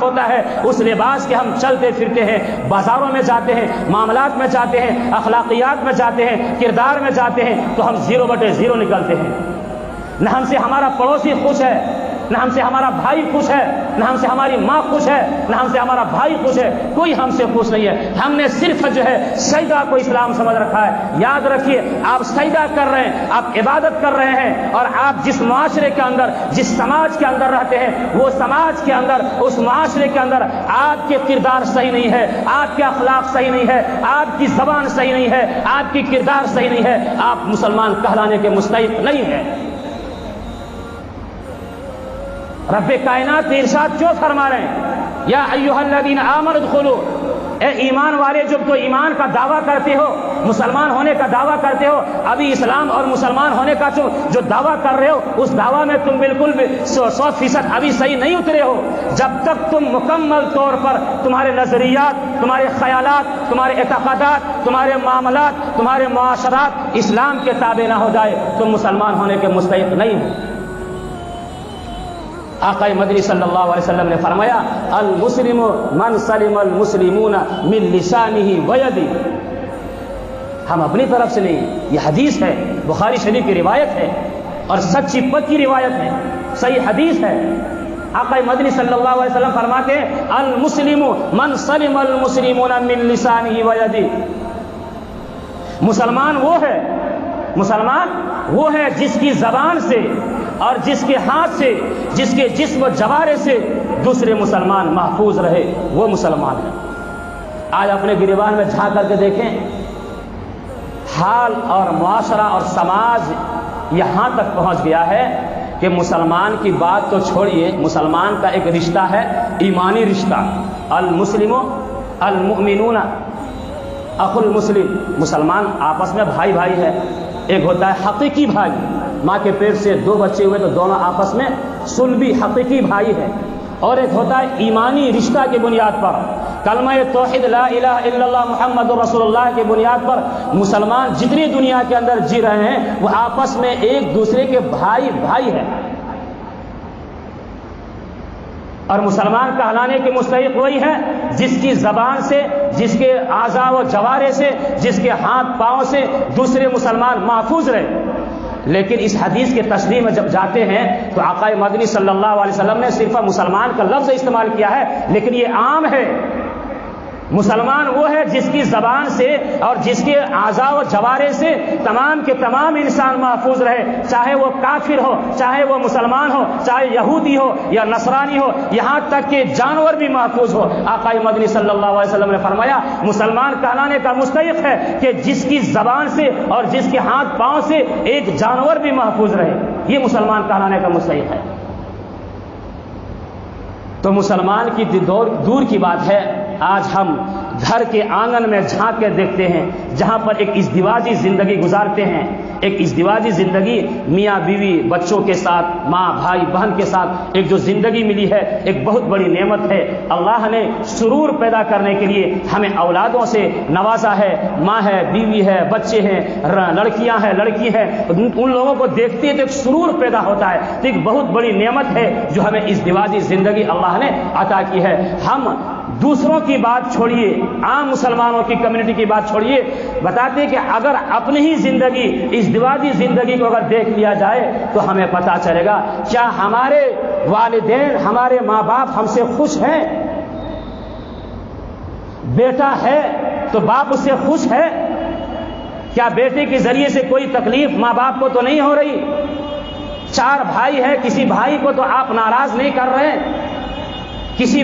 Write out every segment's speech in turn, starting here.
ہوتا ہے اس لباس کے ہم چلتے پھرتے ہیں، بازاروں میں جاتے ہیں، معاملات میں جاتے ہیں، اخلاقیات میں جاتے ہیں، کردار میں جاتے ہیں تو ہم 0/0 نکلتے ہیں۔ نہ ہم سے ہمارا پڑوسی خوش ہے، نہ ہم سے ہمارا بھائی خوش ہے، نہ ہم سے ہماری ماں خوش ہے، نہ ہم سے ہمارا بھائی خوش ہے، کوئی ہم سے خوش نہیں ہے۔ ہم نے صرف جو ہے سجدہ کو اسلام سمجھ رکھا ہے۔ یاد رکھیے، آپ سجدہ کر رہے ہیں، آپ عبادت کر رہے ہیں، اور آپ جس معاشرے کے اندر، جس سماج کے اندر رہتے ہیں، وہ سماج کے اندر، اس معاشرے کے اندر آپ کے کردار صحیح نہیں ہے، آپ کے اخلاق صحیح نہیں ہے، آپ کی زبان صحیح نہیں ہے، آپ کی کردار صحیح نہیں ہے، آپ مسلمان کہلانے کے مستحق نہیں ہیں۔ رب کائنات نے ارشاد کیوں فرما رہے ہیں؟ یا ایھا الذین آمنوا ادخلوا، اے ایمان والے، جب تو ایمان کا دعویٰ کرتے ہو، مسلمان ہونے کا دعویٰ کرتے ہو، ابھی اسلام اور مسلمان ہونے کا جو دعویٰ کر رہے ہو، اس دعویٰ میں تم بالکل 100% ابھی صحیح نہیں اترے ہو۔ جب تک تم مکمل طور پر تمہارے نظریات، تمہارے خیالات، تمہارے اعتقادات، تمہارے معاملات، تمہارے معاشرات اسلام کے تابع نہ ہو جائے، تم مسلمان ہونے کے مستحق نہیں ہو۔ آقا مدنی صلی اللہ علیہ وسلم نے فرمایا، المسلم من سلم المسلمون من لسانہ ویدہ۔ ہم اپنی طرف سے نہیں، یہ حدیث ہے، بخاری شریف کی روایت ہے اور سچی پکی روایت ہے، صحیح حدیث ہے۔ آقا مدنی صلی اللہ علیہ وسلم فرماتے ہیں، المسلم من سلم المسلمون من لسانہ ویدہ۔ مسلمان وہ ہے جس کی زبان سے اور جس کے ہاتھ سے، جس کے جسم و جوارے سے دوسرے مسلمان محفوظ رہے، وہ مسلمان ہے۔ آج اپنے گریبان میں جھانک کر کے دیکھیں، حال اور معاشرہ اور سماج یہاں تک پہنچ گیا ہے کہ مسلمان کی بات تو چھوڑیے، مسلمان کا ایک رشتہ ہے، ایمانی رشتہ، المسلم المؤمنون اخو المسلم، مسلمان آپس میں بھائی بھائی ہے۔ ایک ہوتا ہے حقیقی بھائی، ماں کے پیٹ سے 2 بچے ہوئے تو دونوں آپس میں صلبی حقیقی بھائی ہے، اور ایک ہوتا ہے ایمانی رشتہ کی بنیاد پر، کلمہ توحید لا الہ الا اللہ محمد رسول اللہ کی بنیاد پر مسلمان جتنی دنیا کے اندر جی رہے ہیں وہ آپس میں ایک دوسرے کے بھائی ہیں، اور مسلمان کہلانے کے مستحق وہی ہے جس کی زبان سے، جس کے اعضاء و جوارے سے، جس کے ہاتھ پاؤں سے دوسرے مسلمان محفوظ رہے۔ لیکن اس حدیث کے تشریح میں جب جاتے ہیں تو آقا مدنی صلی اللہ علیہ وسلم نے صرف مسلمان کا لفظ استعمال کیا ہے، لیکن یہ عام ہے۔ مسلمان وہ ہے جس کی زبان سے اور جس کے اعضاء و جوارے سے تمام کے تمام انسان محفوظ رہے، چاہے وہ کافر ہو، چاہے وہ مسلمان ہو، چاہے یہودی ہو یا نصرانی ہو، یہاں تک کہ جانور بھی محفوظ ہو۔ آقا مدنی صلی اللہ علیہ وسلم نے فرمایا، مسلمان کہلانے کا مستحق ہے کہ جس کی زبان سے اور جس کے ہاتھ پاؤں سے ایک جانور بھی محفوظ رہے، یہ مسلمان کہلانے کا مستحق ہے۔ تو مسلمان کی دور کی بات ہے، آج ہم گھر کے آنگن میں جھانک کے دیکھتے ہیں، جہاں پر ایک ازدواجی زندگی گزارتے ہیں، ایک ازدواجی زندگی میاں بیوی بچوں کے ساتھ، ماں بھائی بہن کے ساتھ ایک جو زندگی ملی ہے، ایک بہت بڑی نعمت ہے۔ اللہ نے سرور پیدا کرنے کے لیے ہمیں اولادوں سے نوازا ہے، ماں ہے، بیوی ہے، بچے ہیں، لڑکیاں ہیں، لڑکی ہیں، ان لوگوں کو دیکھتے ہیں تو ایک سرور پیدا ہوتا ہے، تو ایک بہت بڑی نعمت ہے جو ہمیں ازدواجی زندگی اللہ نے عطا کی ہے۔ ہم دوسروں کی بات چھوڑیے، عام مسلمانوں کی کمیونٹی کی بات چھوڑیے، بتاتے ہیں کہ اگر اپنی ہی زندگی، ازدواجی زندگی کو اگر دیکھ لیا جائے تو ہمیں پتہ چلے گا کیا ہمارے والدین، ہمارے ماں باپ ہم سے خوش ہیں؟ بیٹا ہے تو باپ اس سے خوش ہے؟ کیا بیٹے کے ذریعے سے کوئی تکلیف ماں باپ کو تو نہیں ہو رہی؟ 4 بھائی ہیں، کسی بھائی کو تو آپ ناراض نہیں کر رہے؟ کسی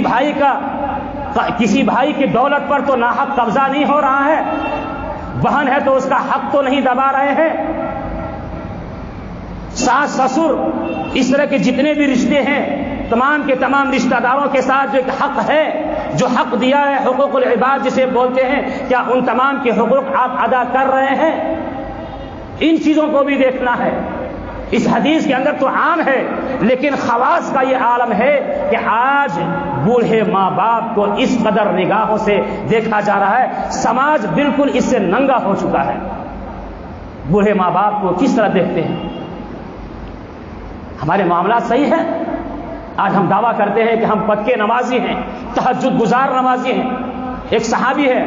بھائی کی دولت پر تو ناحق قبضہ نہیں ہو رہا ہے؟ بہن ہے تو اس کا حق تو نہیں دبا رہے ہیں؟ ساس سسر، اس طرح کے جتنے بھی رشتے ہیں، تمام کے تمام رشتہ داروں کے ساتھ جو ایک حق ہے، جو حق دیا ہے، حقوق العباد جسے بولتے ہیں، کیا ان تمام کے حقوق آپ ادا کر رہے ہیں؟ ان چیزوں کو بھی دیکھنا ہے۔ اس حدیث کے اندر تو عام ہے، لیکن خواص کا یہ عالم ہے کہ آج بوڑھے ماں باپ کو اس قدر نگاہوں سے دیکھا جا رہا ہے، سماج بالکل اس سے ننگا ہو چکا ہے۔ بوڑھے ماں باپ کو کس طرح دیکھتے ہیں؟ ہمارے معاملات صحیح ہیں؟ آج ہم دعویٰ کرتے ہیں کہ ہم پکے نمازی ہیں، تہجد گزار نمازی ہیں۔ ایک صحابی ہے،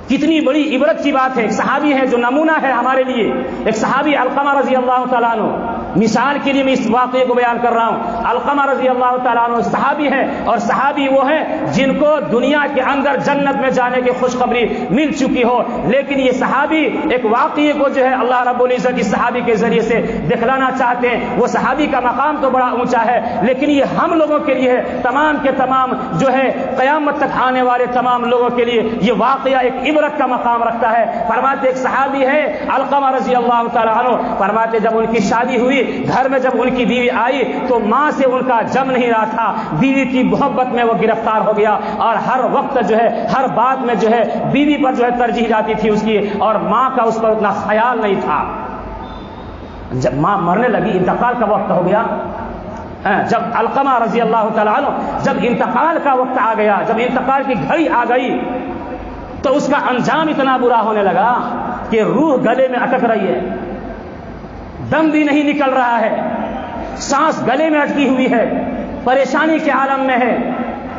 کتنی بڑی عبرت کی بات ہے، ایک صحابی ہے جو نمونہ ہے ہمارے لیے، ایک صحابی علقمہ رضی اللہ تعالیٰ عنہ۔ مثال کے لیے میں اس واقعے کو بیان کر رہا ہوں۔ علقمہ رضی اللہ تعالیٰ عنہ صحابی ہے، اور صحابی وہ ہیں جن کو دنیا کے اندر جنت میں جانے کی خوشخبری مل چکی ہو، لیکن یہ صحابی ایک واقعے کو جو ہے اللہ رب العزت اس صحابی کے ذریعے سے دکھلانا چاہتے ہیں۔ وہ صحابی کا مقام تو بڑا اونچا ہے، لیکن یہ ہم لوگوں کے لیے ہے، تمام کے تمام جو ہے قیامت تک آنے والے تمام لوگوں کے لیے یہ واقعہ ایک عبرت کا مقام رکھتا ہے۔ فرماتے ایک صحابی ہے علقمہ رضی اللہ تعالیٰ عنہ، فرماتے جب ان کی شادی ہوئی، گھر میں جب ان کی بیوی آئی تو ماں سے ان کا جم نہیں رہا تھا، بیوی کی محبت میں وہ گرفتار ہو گیا، اور ہر وقت جو ہے ہر بات میں جو ہے بیوی پر جو ہے ترجیح جاتی تھی اس کی، اور ماں کا اس پر اتنا خیال نہیں تھا۔ جب ماں مرنے لگی، انتقال کا وقت ہو گیا، جب علقمہ رضی اللہ تعالیٰ عنہ جب انتقال کا وقت آ گیا، جب انتقال کی گھڑی آ گئی، تو اس کا انجام اتنا برا ہونے لگا کہ روح گلے میں اٹک رہی ہے، دم بھی نہیں نکل رہا ہے، سانس گلے میں اٹکی ہوئی ہے، پریشانی کے عالم میں ہے،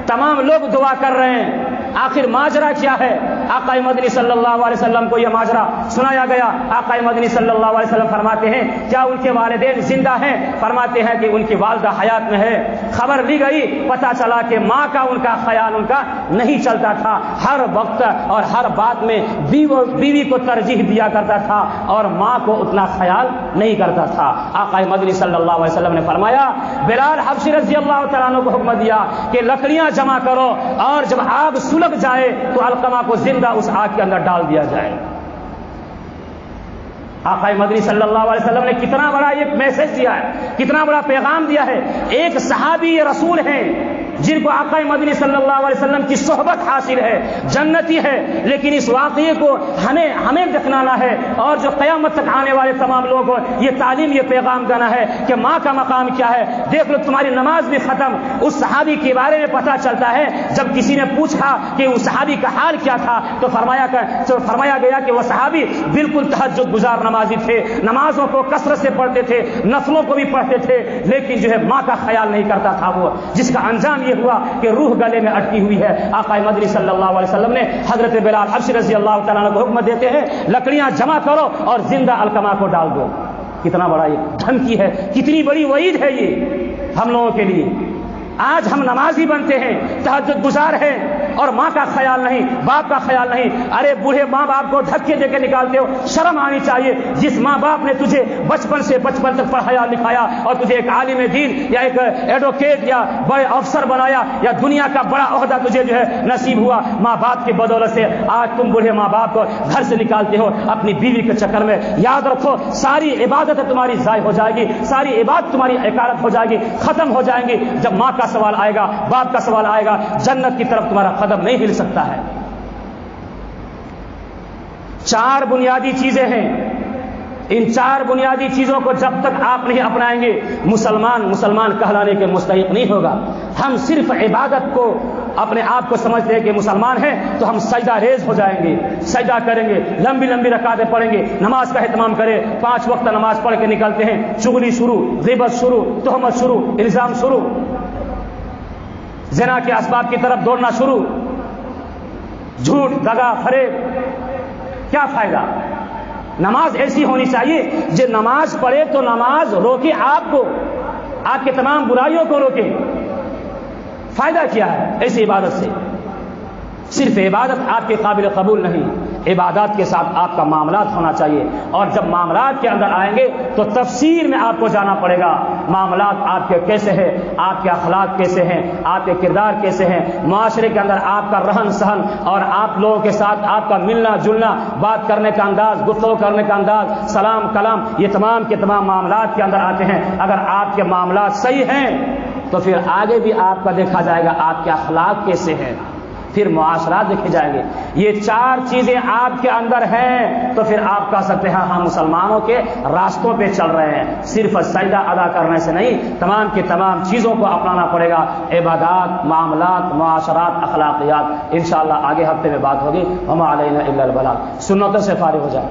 تمام لوگ دعا کر رہے ہیں۔ آخر ماجرا کیا ہے؟ آقا مدنی صلی اللہ علیہ وسلم کو یہ ماجرا سنایا گیا۔ آقا مدنی صلی اللہ علیہ وسلم فرماتے ہیں کیا ان کے والدین زندہ ہیں؟ فرماتے ہیں کہ ان کی والدہ حیات میں ہے۔ خبر لی گئی، پتہ چلا کہ ماں کا ان کا خیال ان کا نہیں چلتا تھا، ہر وقت اور ہر بات میں بیوی کو ترجیح دیا کرتا تھا اور ماں کو اتنا خیال نہیں کرتا تھا۔ آقا مدنی صلی اللہ علیہ وسلم نے فرمایا، بلال حبشی رضی اللہ تعالیٰ عنہ کو حکم دیا کہ لکڑیاں جمع کرو، اور جب آگ سلگ جائے تو علقمہ کو زندہ اس آگ کے اندر ڈال دیا جائے۔ آقا مدنی صلی اللہ علیہ وسلم نے کتنا بڑا ایک میسج دیا ہے، کتنا بڑا پیغام دیا ہے۔ ایک صحابی رسول ہیں جن کو آقا مدنی صلی اللہ علیہ وسلم کی صحبت حاصل ہے، جنتی ہے، لیکن اس واقعے کو ہمیں دکھلانا ہے، اور جو قیامت تک آنے والے تمام لوگوں کو یہ تعلیم، یہ پیغام دینا ہے کہ ماں کا مقام کیا ہے۔ دیکھ لو تمہاری نماز بھی ختم۔ اس صحابی کے بارے میں پتہ چلتا ہے، جب کسی نے پوچھا کہ اس صحابی کا حال کیا تھا تو فرمایا گیا کہ وہ صحابی بالکل تہجد گزار نمازی تھے، نمازوں کو کثرت سے پڑھتے تھے، نفلوں کو بھی پڑھتے تھے، لیکن جو ہے ماں کا خیال نہیں کرتا تھا وہ، جس کا انجام یہ ہوا کہ روح گلے میں اٹکی ہوئی ہے۔ آقا مدنی صلی اللہ علیہ وسلم نے حضرت بلال حبشی رضی اللہ تعالیٰ عنہ کو حکم دیتے ہیں لکڑیاں جمع کرو اور زندہ علقمہ کو ڈال دو۔ کتنا بڑا یہ دھمکی ہے، کتنی بڑی وعید ہے یہ ہم لوگوں کے لیے۔ آج ہم نمازی بنتے ہیں، تہجد گزار ہیں، اور ماں کا خیال نہیں، باپ کا خیال نہیں۔ ارے بوڑھے ماں باپ کو دھکے دے کے نکالتے ہو، شرم آنی چاہیے۔ جس ماں باپ نے تجھے بچپن تک پڑھایا لکھایا اور تجھے ایک عالم دین یا ایک ایڈوکیٹ یا بڑے افسر بنایا، یا دنیا کا بڑا عہدہ تجھے جو ہے نصیب ہوا، ماں باپ کی بدولت سے آج تم بوڑھے ماں باپ کو گھر سے نکالتے ہو اپنی بیوی کے چکر میں۔ یاد رکھو ساری عبادت تمہاری ضائع ہو جائے گی، ساری عبادت تمہاری عقارت ہو جائے گی، ختم ہو جائیں گی۔ جب ماں کا سوال آئے گا، باپ کا سوال آئے گا، جنت کی طرف تمہارا قدم نہیں ہل سکتا ہے۔ 4 بنیادی چیزیں ہیں، ان 4 بنیادی چیزوں کو جب تک آپ نہیں اپنائیں گے مسلمان کہلانے کے مستحق نہیں ہوگا۔ ہم صرف عبادت کو اپنے آپ کو سمجھتے ہیں کہ مسلمان ہیں تو ہم سجدہ ریز ہو جائیں گے، سجدہ کریں گے، لمبی رکعتیں پڑھیں گے، نماز کا اہتمام کریں، 5 وقت نماز پڑھ کے نکلتے ہیں، چغلی شروع، غیبت شروع، تہمت شروع، الزام شروع، زنا کے اسباب کی طرف دوڑنا شروع، جھوٹ، دغا، فریب۔ کیا فائدہ؟ نماز ایسی ہونی چاہیے جو نماز پڑھے تو نماز روکے آپ کو، آپ کے تمام برائیوں کو روکے۔ فائدہ کیا ہے ایسی عبادت سے؟ صرف عبادت آپ کے قابل قبول نہیں، عبادات کے ساتھ آپ کا معاملات ہونا چاہیے، اور جب معاملات کے اندر آئیں گے تو تفسیر میں آپ کو جانا پڑے گا۔ معاملات آپ کے کیسے ہیں، آپ کے اخلاق کیسے ہیں، آپ کے کردار کیسے ہیں، معاشرے کے اندر آپ کا رہن سہن اور آپ لوگوں کے ساتھ آپ کا ملنا جلنا، بات کرنے کا انداز، گفتگو کرنے کا انداز، سلام کلام، یہ تمام کے تمام معاملات کے اندر آتے ہیں۔ اگر آپ کے معاملات صحیح ہیں تو پھر آگے بھی آپ کا دیکھا جائے گا آپ کے اخلاق کیسے ہیں، پھر معاشرات دیکھے جائیں گے۔ یہ 4 چیزیں آپ کے اندر ہیں تو پھر آپ کہہ سکتے ہیں ہم مسلمانوں کے راستوں پہ چل رہے ہیں۔ صرف سجدہ ادا کرنے سے نہیں، تمام کی تمام چیزوں کو اپنانا پڑے گا، عبادات، معاملات، معاشرات، اخلاقیات۔ انشاءاللہ آگے ہفتے میں بات ہوگی۔ وما علینا الا البلاغ۔ سنتوں سے فارغ ہو جائے۔